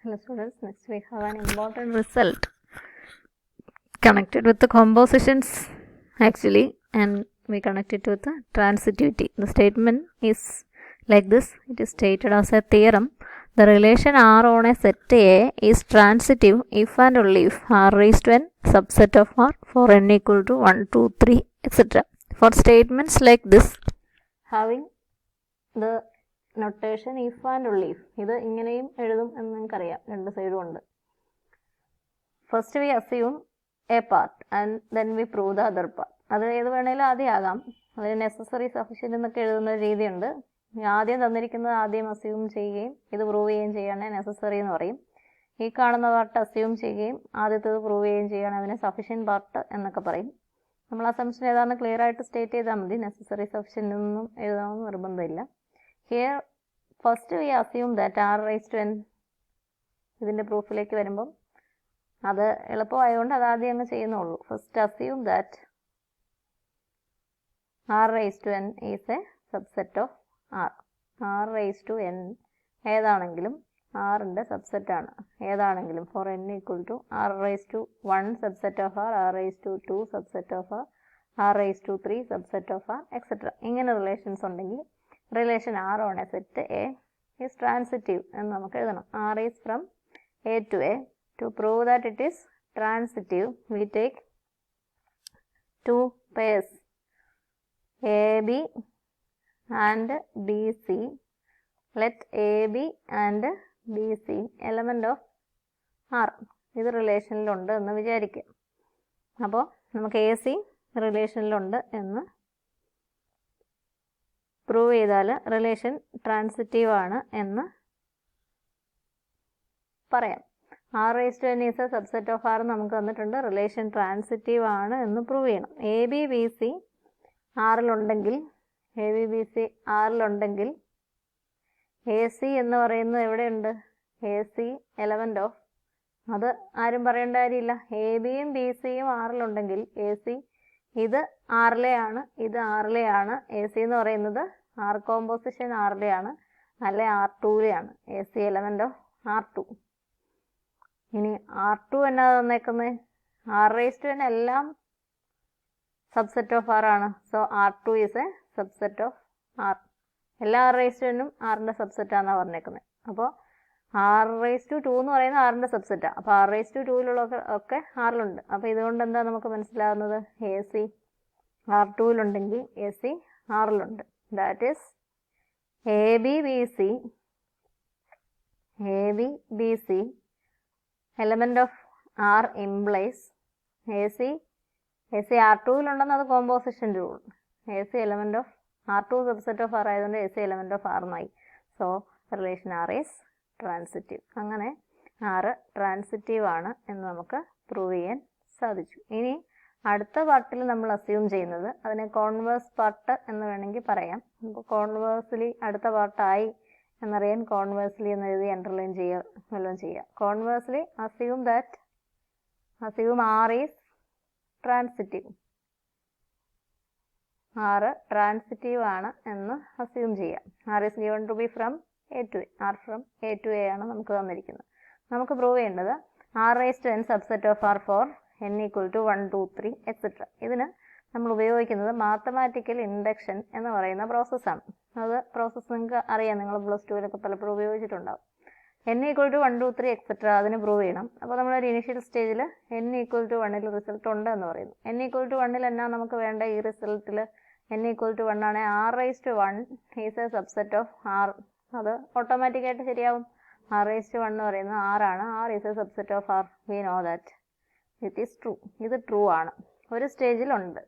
Hello students, next we have an important result connected with the compositions actually, and we connect it with the transitivity. The statement is like this. It is stated as a theorem. The relation R on a set A is transitive if and only if R raised to n subset of R for n equal to 1, 2, 3, etc. For statements like this, having the notation if and only if, ഇത് ഇങ്ങനെയും എഴുതും എന്ന് നിങ്ങൾക്കറിയാം, രണ്ട് സൈഡും ഉണ്ട്. First we assume A part and then we prove the other part. അത് ഏത് വേണേലും ആദ്യം ആകാം. അതിന് നെസസറി സഫിഷ്യൻ്റ് എന്നൊക്കെ എഴുതുന്ന രീതിയുണ്ട്. ആദ്യം തന്നിരിക്കുന്നത് ആദ്യം അസ്യൂം ചെയ്യുകയും ഇത് പ്രൂവ് ചെയ്യുകയും ചെയ്യുകയാണെങ്കിൽ നെസസറി എന്ന് പറയും. ഈ കാണുന്ന പാർട്ട് അസ്യൂം ചെയ്യുകയും ആദ്യത്തേത് പ്രൂവ് ചെയ്യുകയും ചെയ്യുകയാണെങ്കിൽ അതിനെ സഫിഷ്യൻറ്റ് പാർട്ട് എന്നൊക്കെ പറയും. നമ്മൾ അസംഷൻ ഏതാണെന്ന് ക്ലിയർ ആയിട്ട് സ്റ്റേറ്റ് ചെയ്താൽ മതി. നെസസറി സഫിഷ്യൻ്റ് ഒന്നും എഴുതണമെന്ന് നിർബന്ധമില്ല. Here first we assume that R raised to n, ഇതിൻ്റെ പ്രൂഫിലേക്ക് വരുമ്പം അത് എളുപ്പമായതുകൊണ്ട് അത് ആദ്യം അങ്ങ് ചെയ്യുന്നുള്ളൂ. First assume that R raised to n is a subset of R. R raised to n ഏതാണെങ്കിലും ആറിൻ്റെ സബ്സെറ്റാണ്. ഏതാണെങ്കിലും for n equal to R raised to 1 subset of R, R raised to 2 subset of R, R raised to 3 subset of R, etcetera. ഇങ്ങനെ relations ഉണ്ടെങ്കിൽ relation R on a set A is transitive എന്ന് നമുക്ക് എഴുതണം. R is from A to A. To prove that it is transitive, we take two pairs AB and BC. Let AB and BC element of R. ഇത് റിലേഷനിലുണ്ട് എന്ന് വിചാരിക്കുക. അപ്പോൾ നമുക്ക് AC റിലേഷനിലുണ്ട് എന്ന് prove ചെയ്താൽ റിലേഷൻ ട്രാൻസിറ്റീവ് ആണ് എന്ന് പറയാം. R raised to n is a subset of R നമുക്ക് തന്നിട്ടുണ്ട്. റിലേഷൻ ട്രാൻസിറ്റീവ് ആണ് എന്ന് പ്രൂവ് ചെയ്യണം. എ ബി ബി സി ആറിലുണ്ടെങ്കിൽ എ സി എന്ന് പറയുന്നത് എവിടെയുണ്ട്? എ സി എലമെൻ്റ് ഓഫ്, അത് ആരും പറയേണ്ട കാര്യമില്ല. എ ബിയും ബി സിയും ആറിലുണ്ടെങ്കിൽ എ സി ഇത് ആറിലെയാണ്, ഇത് ആറിലെയാണ്. എ സി എന്ന് പറയുന്നത് ആർ കോമ്പോസിഷൻ ആറിലെയാണ്, അല്ലെ R2ലെയാണ്. A C element of R2. ഇനി R2 എന്നാ തന്നേക്കുന്നത്? R raised to n എല്ലാം സബ്സെറ്റ് ഓഫ് R ആണ്. So R2 is a subset of R. എല്ലാ R raised to n ആറിൻ്റെ സബ്സെറ്റാണെന്നാണ് പറഞ്ഞേക്കുന്നത്. അപ്പോൾ R raised to 2 എന്ന് പറയുന്നത് ആറിൻ്റെ സബ്സെറ്റാണ്. അപ്പോൾ R raised to 2 ഒക്കെ ആറിലുണ്ട്. അപ്പോൾ ഇതുകൊണ്ട് എന്താ നമുക്ക് മനസ്സിലാകുന്നത്? എ സി R2ലുണ്ടെങ്കിൽ എ സി ആറിലുണ്ട്. That is A B B C element of R implies A C R2ലുണ്ടെന്ന് അത് composition rule. A C element of R2 subset of R ആയതുകൊണ്ട് A C element of R എന്നായി. So relation R is transitive. അങ്ങനെ R transitive ആണ് എന്ന് നമുക്ക് prove ചെയ്യാൻ സാധിച്ചു. ഇനി അടുത്ത പാർട്ടിൽ നമ്മൾ അസ്യൂം ചെയ്യുന്നത് അതിനെ കോൺവേഴ്സ് പാർട്ട് എന്ന് വേണമെങ്കിൽ പറയാം. അപ്പോൾ കോൺവേഴ്സ്ലി അടുത്ത പാർട്ടായി എന്നറിയാൻ കോൺവേഴ്സ്ലി എന്ന് എഴുതി അണ്ടർലൈൻ വല്ലതും ചെയ്യുക. Conversely assume R is transitive. ആറ് ട്രാൻസിറ്റീവ് ആണ് എന്ന് അസ്യൂം ചെയ്യാം. R is given to be from A to A. R from A to A ആണ് നമുക്ക് തന്നിരിക്കുന്നത്. നമുക്ക് പ്രൂവ് ചെയ്യേണ്ടത് R raised to N subset of R for n equal to 1, 2, 3, etcetera. ഇതിന് നമ്മൾ ഉപയോഗിക്കുന്നത് മാത്തമാറ്റിക്കൽ ഇൻഡക്ഷൻ എന്ന് പറയുന്ന പ്രോസസ്സാണ്. അത് പ്രോസസ്സ് നിങ്ങൾക്ക് അറിയാം, നിങ്ങൾ +2 പലപ്പോഴും ഉപയോഗിച്ചിട്ടുണ്ടാവും. n ഈക്വൽ ടു 1, 2, 3, എക്സെട്ര അതിന് പ്രൂവ് ചെയ്യണം. അപ്പോൾ നമ്മളൊരു ഇനീഷ്യൽ സ്റ്റേജിൽ n ഈക്വൽ ടു 1 റിസൾട്ട് ഉണ്ട് എന്ന് പറയുന്നു. n ഈക്വൽ ടു 1 എന്നാ നമുക്ക് വേണ്ട? ഈ റിസൾട്ടിൽ n ഈക്വൽ ടു 1 ആണെങ്കിൽ R raised to 1 is a subset of R. അത് ഓട്ടോമാറ്റിക്കായിട്ട് ശരിയാവും. R raised to 1 എന്ന് പറയുന്നത് R ആണ്. R is a subset of R. We know that it is true. ഇത് ട്രൂ ആണ്. ഒരു സ്റ്റേജിൽ ഉണ്ട്,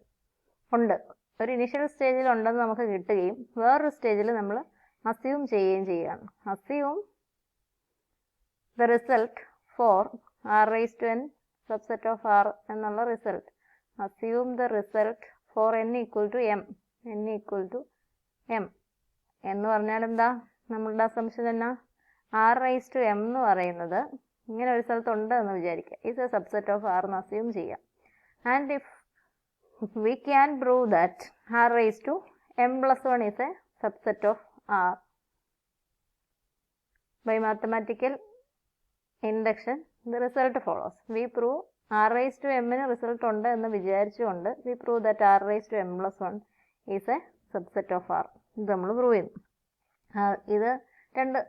ഒരു ഇനീഷ്യൽ സ്റ്റേജിൽ ഉണ്ടെന്ന് നമുക്ക് കിട്ടുകയും വേറൊരു സ്റ്റേജിൽ നമ്മൾ അസ്യൂം ചെയ്യുകയും ചെയ്യുകയാണ്. Assume the result for R raised to n subset of R എന്നുള്ള result. Assume the result for n equal to m. n equal to m എന്ന് പറഞ്ഞാൽ എന്താ? നമ്മളുടെ അസംഷൻ എന്നാ? R raised to m എന്ന് പറയുന്നത് ഇങ്ങനെ ഒരു സ്ഥലത്ത് ഉണ്ട് എന്ന് വിചാരിക്കുക. Is a subset of R എന്ന് അസ്യൂം ചെയ്യാം. And if we can prove that R raised to m+1 is a subset of R by mathematical induction, the result follows. We prove r raised to m result ഉണ്ട് എന്ന് വിചാരിച്ചുകൊണ്ട് we prove that r raised to m plus 1 is a subset of r. ഇത് നമ്മൾ prove ചെയ്യുന്നു. ഇത് രണ്ട്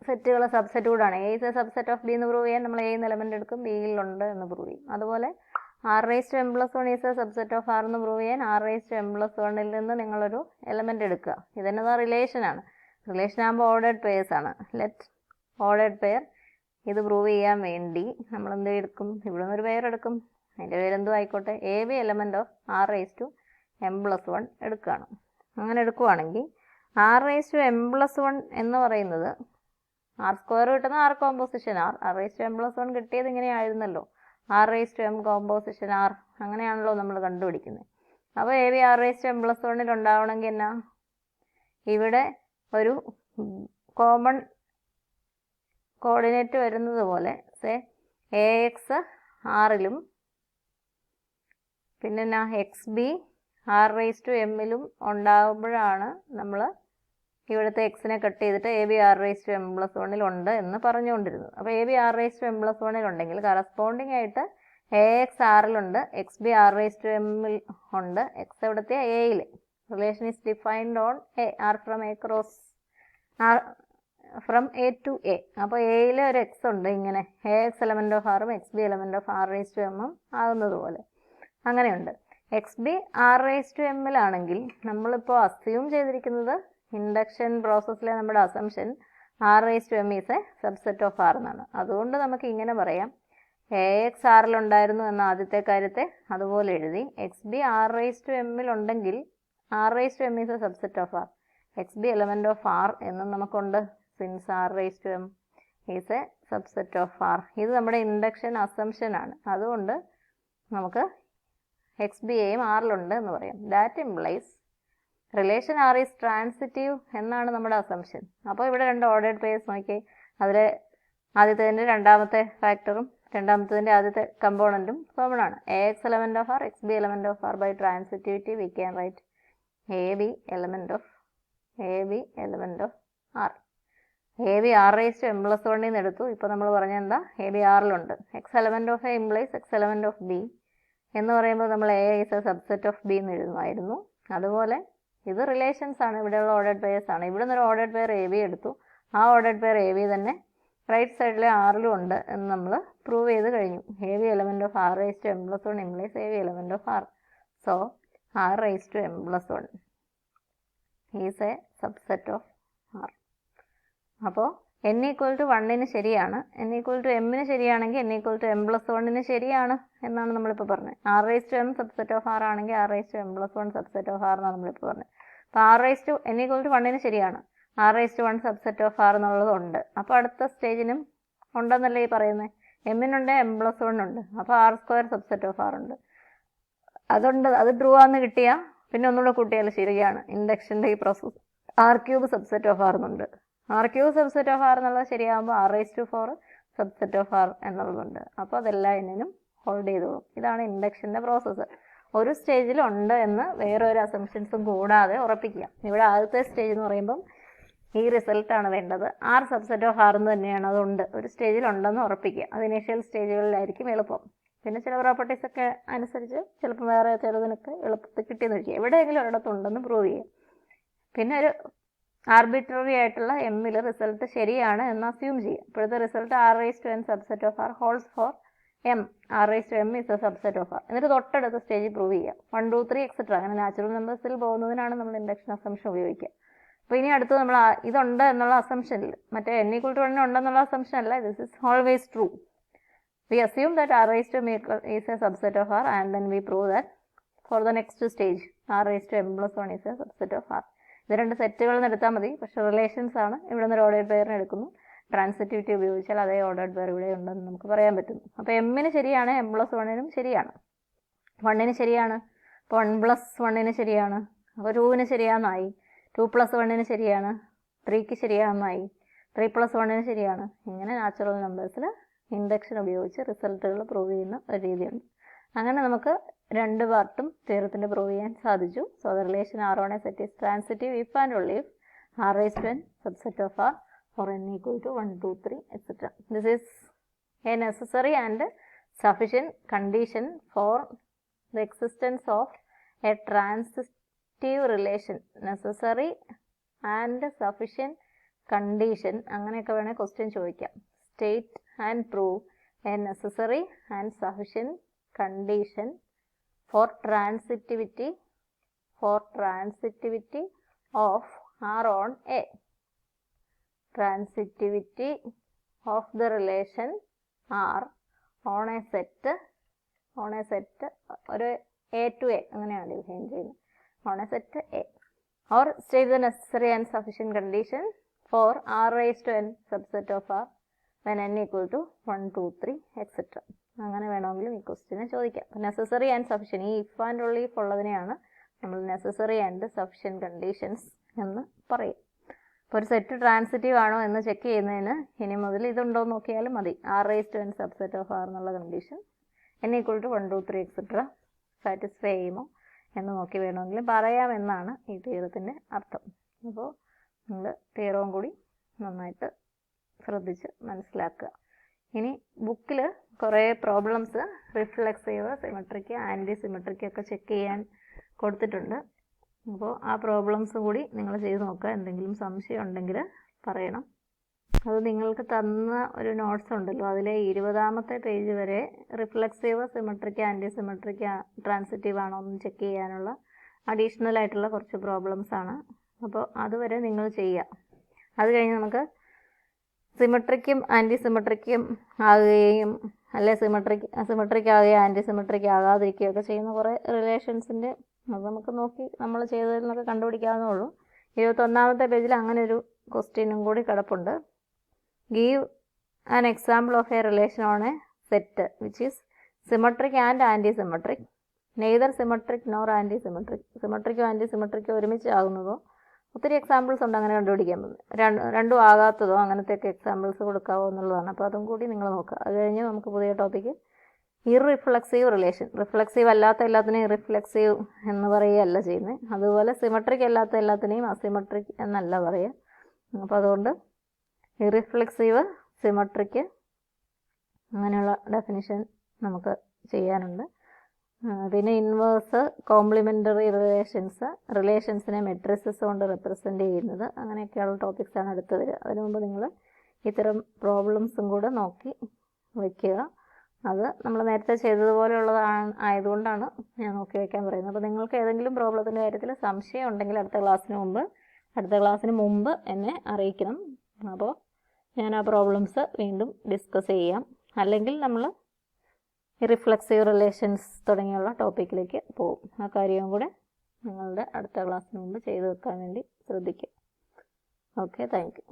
സെറ്റുകൾ subset കൂടാണ്. A is A subset of B എന്ന് പ്രൂവ് ചെയ്യാൻ നമ്മൾ എ എന്ന എലമെന്റ് എടുക്കും, ബിയിലുണ്ട് എന്ന് പ്രൂവ് ചെയ്യും. അതുപോലെ r raised to m plus 1 is a subset of r എന്ന് പ്രൂവ് ചെയ്യാൻ r raised to m plus 1 ൽ നിന്ന് നിങ്ങളൊരു എലമെന്റ് എടുക്കുക. ഇതെന്നതാ റിലേഷൻ ആണ്. റിലേഷൻ ആകുമ്പോൾ ഓർഡേഡ് പെയർസ് ആണ്. ലെറ്റ് ഓർഡേഡ് പെയർ ഇത് പ്രൂവ് ചെയ്യാൻ വേണ്ടി നമ്മൾ എന്ത് എടുക്കും? ഇവിടെ നിന്ന് ഒരു പെയർ എടുക്കും. അതിൻ്റെ പേരെന്തും ആയിക്കോട്ടെ, A b element of r raised to m plus 1 എടുക്കുകയാണ്. അങ്ങനെ എടുക്കുവാണെങ്കിൽ r raised to m plus 1 എന്ന് പറയുന്നത് r സ്ക്വയർ കിട്ടുന്ന r composition r raised to m plus 1 കിട്ടിയത് ഇങ്ങനെയായിരുന്നല്ലോ, r raised to m composition r, അങ്ങനെയാണല്ലോ നമ്മൾ കണ്ടുപിടിക്കുന്നത്. അപ്പോൾ A B r raised to m plus 1 ഉണ്ടാവണമെങ്കിൽ എന്നാ, ഇവിടെ ഒരു കോമൺ കോർഡിനേറ്റ് വരുന്നത് പോലെ സേ എ എക്സ് ആറിലും പിന്നെ എന്നാ X B r raised to m ലും ഉണ്ടാകുമ്പോഴാണ് നമ്മൾ ഇവിടുത്തെ എക്സിനെ കട്ട് ചെയ്തിട്ട് A B r raised to m plus 1 ഉണ്ട് എന്ന് പറഞ്ഞുകൊണ്ടിരുന്നത്. അപ്പോൾ A B r raised to m plus 1 ഉണ്ടെങ്കിൽ കറസ്പോണ്ടിങ് ആയിട്ട് എ എക്സ് ആറിലുണ്ട്, x B r raised to m ഉണ്ട്, എക്സ് എവിടത്തെ എയിൽ. Relation is defined on A, R from A cross R from A to A. അപ്പോൾ എയിൽ ഒരു x ഉണ്ട്, ഇങ്ങനെ എ എക്സ് എലമെന്റ് ഓഫ് ആറും x B element of r raised to m ആകുന്നത് പോലെ അങ്ങനെയുണ്ട്. X B r raised to m ലാണെങ്കിൽ നമ്മളിപ്പോൾ അസ്യൂം ചെയ്തിരിക്കുന്നത് ഇൻഡക്ഷൻ പ്രോസസ്സിലെ നമ്മുടെ assumption r raised to m is a subset of r എന്നാണ്. അതുകൊണ്ട് നമുക്ക് ഇങ്ങനെ പറയാം, എ എക്സ് ആറിലുണ്ടായിരുന്നു എന്ന ആദ്യത്തെ കാര്യത്തെ അതുപോലെ എഴുതി, X B r raised to m ഉണ്ടെങ്കിൽ r raised to m is a subset of r, X B element of r എന്നും നമുക്കുണ്ട്, since r raised to m is a subset of r. ഇത് നമ്മുടെ ഇൻഡക്ഷൻ അസംഷൻ ആണ്. അതുകൊണ്ട് നമുക്ക് X B എയും ആറിലുണ്ട് എന്ന് പറയാം. That implies relation r is transitive എന്നാണ് നമ്മുടെ അസംഷൻ. അപ്പോൾ ഇവിടെ രണ്ട് ഓർഡേഡ് പെയർസ് നോക്കി, അതിൽ ആദ്യത്തേതിൻ്റെ രണ്ടാമത്തെ ഫാക്ടറും രണ്ടാമത്തതിൻ്റെ ആദ്യത്തെ കമ്പോണൻറ്റും കോമൺ ആണ്. A x element of R, x B element of R. By transitivity we can write a b element of R. A B r raised to m plus 1 നിന്ന് എടുത്തു. ഇപ്പോൾ നമ്മൾ പറഞ്ഞ എന്താ, എ ബി ആറിലുണ്ട്. X element of A implies x element of B എന്ന് പറയുമ്പോൾ നമ്മൾ A is a subset of B എന്ന് എഴുതുമായിരുന്നു. അതുപോലെ ഇത് റിലേഷൻസ് ആണ്, ഇവിടെയുള്ള ഓർഡേഡ് പെയർസ് ആണ്. ഇവിടെ നിന്നൊരു ഓർഡേഡ് പെയർ എ ബി എടുത്തു, ആ ഓർഡേഡ് പെയർ എ ബി തന്നെ റൈറ്റ് സൈഡിലെ ആറിലും ഉണ്ട് എന്ന് നമ്മൾ പ്രൂവ് ചെയ്ത് കഴിഞ്ഞു. A b element of r raised to m plus 1 implies a b element of r. So r raised to m plus 1 is a subset of r. അപ്പോൾ n equal to 1 ശരിയാണ്, n equal to m ശരിയാണെങ്കിൽ n equal to m plus 1 ശരിയാണ് എന്നാണ് നമ്മളിപ്പോൾ പറഞ്ഞത്. r raised to m subset of r ആണെങ്കിൽ r raised to m plus 1 subset of r എന്നാണ് നമ്മളിപ്പോൾ പറഞ്ഞത്. അപ്പോൾ r raised to n equal to 1 ശരിയാണ്, r raised to 1 subset of r എന്നുള്ളതുണ്ട്. അപ്പോൾ അടുത്ത സ്റ്റേജിനും ഉണ്ടെന്നല്ലേ ഈ പറയുന്നത്, എമ്മിനുണ്ട് m plus 1 ഉണ്ട്, അപ്പോൾ r square subset of r ഉണ്ട്. അതുണ്ട്, അത് ട്രൂ ആണെന്ന് കിട്ടിയാൽ പിന്നെ ഒന്നുകൂടെ കൂട്ടിയാൽ ശരിയാണ്. ഇൻഡക്ഷൻ്റെ ഈ process r cube subset of r എന്നുണ്ട്. r cube subset of r എന്നുള്ളത് ശരിയാകുമ്പോൾ r raised to 4 subset of r എന്നുള്ളതുണ്ട്. അപ്പോൾ അതെല്ലാം എന്നിനും ഹോൾഡ് ചെയ്തോളും. ഇതാണ് ഇൻഡക്ഷൻ്റെ പ്രോസസ്സ്. ഒരു സ്റ്റേജിൽ ഉണ്ട് എന്ന് വേറൊരു അസംഷൻസും കൂടാതെ ഉറപ്പിക്കുക. ഇവിടെ ആദ്യത്തെ സ്റ്റേജ് എന്ന് പറയുമ്പം ഈ റിസൾട്ടാണ് വേണ്ടത്, r സബ്സെറ്റ് ഓഫ് r എന്ന് തന്നെയാണ്, അതുണ്ട്, ഒരു സ്റ്റേജിൽ ഉണ്ടെന്ന് ഉറപ്പിക്കുക. അത് ഇനീഷ്യൽ സ്റ്റേജുകളിലായിരിക്കും എളുപ്പം. പിന്നെ ചില പ്രോപ്പർട്ടീസ് ഒക്കെ അനുസരിച്ച് ചിലപ്പോൾ വേറെ ചിലതിനൊക്കെ എളുപ്പത്തിൽ കിട്ടിയെന്ന് വയ്ക്കുക. എവിടെയെങ്കിലും ഒരിടത്തുണ്ടെന്ന് പ്രൂവ് ചെയ്യുക. പിന്നെ ഒരു ആർബിട്രറി ആയിട്ടുള്ള എമ്മിൽ റിസൾട്ട് ശരിയാണ് എന്ന് അസ്യൂം ചെയ്യുക. ഇപ്പോഴത്തെ result r raised to n subset of r holds for m, r raised to m is a subset of r. എന്നിട്ട് തൊട്ടടുത്ത സ്റ്റേജിൽ പ്രൂവ് ചെയ്യുക. 1 2 3 എക്സെട്ര അങ്ങനെ നാച്ചുറൽ നമ്പേഴ്സിൽ പോകുന്നതിനാണ് നമ്മൾ ഇൻഡക്ഷൻ അസംഷൻ ഉപയോഗിക്കുക. അപ്പോൾ ഇനി അടുത്ത് നമ്മൾ ഇതുണ്ട് എന്നുള്ള അസംഷനിൽ, മറ്റേ n equal to 1 ഉണ്ടെന്നുള്ള അസംഷൻ അല്ല, this is always true. V assume that r raised to m is a subset of r and then we prove that for the next stage r raised to m plus 1 is a subset of r. ഇത് രണ്ട് സെറ്റുകളിൽ നിന്ന് എടുത്താൽ മതി, പക്ഷേ relations ആണ്. ഇവിടെ നിന്ന് ഒരു ഓർഡേഡ് പെയറിന് എടുക്കുന്നു, ട്രാൻസിറ്റിവിറ്റി ഉപയോഗിച്ചാൽ അതേ ഓർഡേഡ് പെയർ ഇവിടെ ഉണ്ടെന്ന് നമുക്ക് പറയാൻ പറ്റുന്നു. അപ്പോൾ എമ്മിന് ശരിയാണ്, m plus 1 ശരിയാണ്, 1 ശരിയാണ്, അപ്പോൾ 1 plus 1 ശരിയാണ്, അപ്പോൾ 2 ശരിയാണെന്നായി, 2 plus 1 ശരിയാണ്, 3 ശരിയാണെന്നായി, 3 plus 1 ശരിയാണ്. ഇങ്ങനെ നാച്ചുറൽ നമ്പേഴ്സിൽ ഇൻഡക്ഷൻ ഉപയോഗിച്ച് റിസൾട്ടുകൾ പ്രൂവ് ചെയ്യുന്ന ഒരു രീതിയുണ്ട്. അങ്ങനെ നമുക്ക് രണ്ട് പാർട്ടും തിയറത്തിൻ്റെ പ്രൂവ് ചെയ്യാൻ സാധിച്ചു. So the relation r on a set is transitive if and only if r raised to n subset of r or n equal to 1 2 3 etc. This is a necessary and sufficient condition for the existence of a transitive relation. Necessary and sufficient condition, അങ്ങനെയൊക്കെ വേണേൽ question ചോദിക്കാം. State and prove a necessary and sufficient condition for transitivity of R on A. Transitivity of the relation R on a set ഒരു A to A അങ്ങനെയാണ് define ചെയ്യുന്നത്. on a set A. Or state the necessary and sufficient condition for R raised to n subset of R when n equal to 1, 2, 3, etc. അങ്ങനെ വേണമെങ്കിലും ഈ ക്വസ്റ്റ്യനെ ചോദിക്കാം. Necessary and sufficient, ഈ if and only if ഉള്ളതിനെയാണ് നമ്മൾ necessary and sufficient conditions എന്ന് പറയും. ഇപ്പോൾ ഒരു സെറ്റ് ട്രാൻസിറ്റീവ് ആണോ എന്ന് ചെക്ക് ചെയ്യുന്നതിന് ഇനി മുതൽ ഇതുണ്ടോ എന്ന് നോക്കിയാലും മതി. R raised to n subset of R എന്നുള്ള condition n equal to 1, 2, 3, etc. Satisfy ചെയ്യുമോ എന്ന് നോക്കി വേണമെങ്കിലും പറയാമെന്നാണ് ഈ തിയറത്തിൻ്റെ അർത്ഥം. അപ്പോൾ നിങ്ങൾ തിയറവും കൂടി നന്നായിട്ട് ശ്രദ്ധിച്ച് മനസ്സിലാക്കുക. ഇനി ബുക്കിൽ കുറേ problems reflexive, symmetric, anti symmetric ഒക്കെ ചെക്ക് ചെയ്യാൻ കൊടുത്തിട്ടുണ്ട്. അപ്പോൾ ആ പ്രോബ്ലംസ് കൂടി നിങ്ങൾ ചെയ്ത് നോക്കുക. എന്തെങ്കിലും സംശയം ഉണ്ടെങ്കിൽ പറയണം. അത് നിങ്ങൾക്ക് തന്ന ഒരു നോട്ട്സ് ഉണ്ടല്ലോ, അതിലെ 20ാമത്തെ പേജ് വരെ reflexive, symmetric, anti symmetric, transitive ആണോ എന്ന് ചെക്ക് ചെയ്യാനുള്ള അഡീഷണൽ ആയിട്ടുള്ള കുറച്ച് പ്രോബ്ലംസ് ആണ്. അപ്പോൾ അതുവരെ നിങ്ങൾ ചെയ്യുക. അത് കഴിഞ്ഞ് നമുക്ക് സിമെട്രിക്കും ആൻറ്റി സിമെട്രിക്കും ആകുകയും അല്ലെ സിമെട്രിക് ആകുകയും ആൻറ്റി സിമെട്രിക് ആകാതിരിക്കുകയൊക്കെ ചെയ്യുന്ന കുറേ റിലേഷൻസിൻ്റെ അത് നമുക്ക് നോക്കി നമ്മൾ ചെയ്തതിൽ നിന്നൊക്കെ കണ്ടുപിടിക്കാവുന്നേ ഉള്ളൂ. 21ാമത്തെ പേജിൽ അങ്ങനെ ഒരു ക്വസ്റ്റ്യനും കൂടി കിടപ്പുണ്ട്. Give an example of a relation on a set which is symmetric and antisymmetric, neither symmetric nor antisymmetric. സിമെട്രിക്കോ ആൻറ്റി സിമെട്രിക്കോ ഒരുമിച്ച് ആകുന്നതോ ഒത്തിരി എക്സാമ്പിൾസ് ഉണ്ട് അങ്ങനെ കണ്ടുപിടിക്കാൻ. രണ്ടും ആകാത്തതോ അങ്ങനത്തെയൊക്കെ എക്സാമ്പിൾസ് കൊടുക്കാവോ എന്നുള്ളതാണ്. അപ്പോൾ അതും കൂടി നിങ്ങൾ നോക്കുക. അത് കഴിഞ്ഞ് നമുക്ക് പുതിയ ടോപ്പിക്ക് ഇർറിഫ്ലെക്സീവ് റിലേഷൻ. റിഫ്ലെക്സീവ് അല്ലാത്ത എല്ലാത്തിനെയും ഇർറിഫ്ലെക്സീവ് എന്ന് പറയുകയല്ല ചെയ്യുന്നത്. അതുപോലെ സിമെട്രിക് അല്ലാത്ത എല്ലാത്തിനെയും അസിമെട്രിക് എന്നല്ല പറയുക. അപ്പോൾ അതുകൊണ്ട് ഇർറിഫ്ലെക്സീവ്, സിമെട്രിക് അങ്ങനെയുള്ള ഡെഫിനിഷൻ നമുക്ക് ചെയ്യാനുണ്ട്. പിന്നെ ഇൻവേഴ്സ്, കോംപ്ലിമെൻ്ററി റിലേഷൻസിനെ മെട്രിസസ് കൊണ്ട് റെപ്രസെൻ്റ് ചെയ്യുന്നത്, അങ്ങനെയൊക്കെയുള്ള ടോപ്പിക്സാണ് അടുത്ത് വരിക. അതിനു മുമ്പ് നിങ്ങൾ ഇത്തരം പ്രോബ്ലംസും കൂടെ നോക്കി വയ്ക്കുക. അത് നമ്മൾ നേരത്തെ ചെയ്തതുപോലെയുള്ളതാണ് ആയതുകൊണ്ടാണ് ഞാൻ നോക്കി വയ്ക്കാൻ പറയുന്നത്. അപ്പോൾ നിങ്ങൾക്ക് ഏതെങ്കിലും പ്രോബ്ലത്തിൻ്റെ കാര്യത്തിൽ സംശയം ഉണ്ടെങ്കിൽ അടുത്ത ക്ലാസ്സിന് മുമ്പ് എന്നെ അറിയിക്കണം. അപ്പോൾ ഞാൻ ആ പ്രോബ്ലംസ് വീണ്ടും ഡിസ്കസ് ചെയ്യാം. അല്ലെങ്കിൽ നമ്മൾ റിഫ്ലെക്സീവ് റിലേഷൻസ് തുടങ്ങിയുള്ള ടോപ്പിക്കിലേക്ക് പോകും. ആ കാര്യവും കൂടെ നിങ്ങളുടെ അടുത്ത ക്ലാസ്സിന് മുമ്പ് ചെയ്തു വെക്കാൻ വേണ്ടി ശ്രദ്ധിക്കുക. Okay, thank you.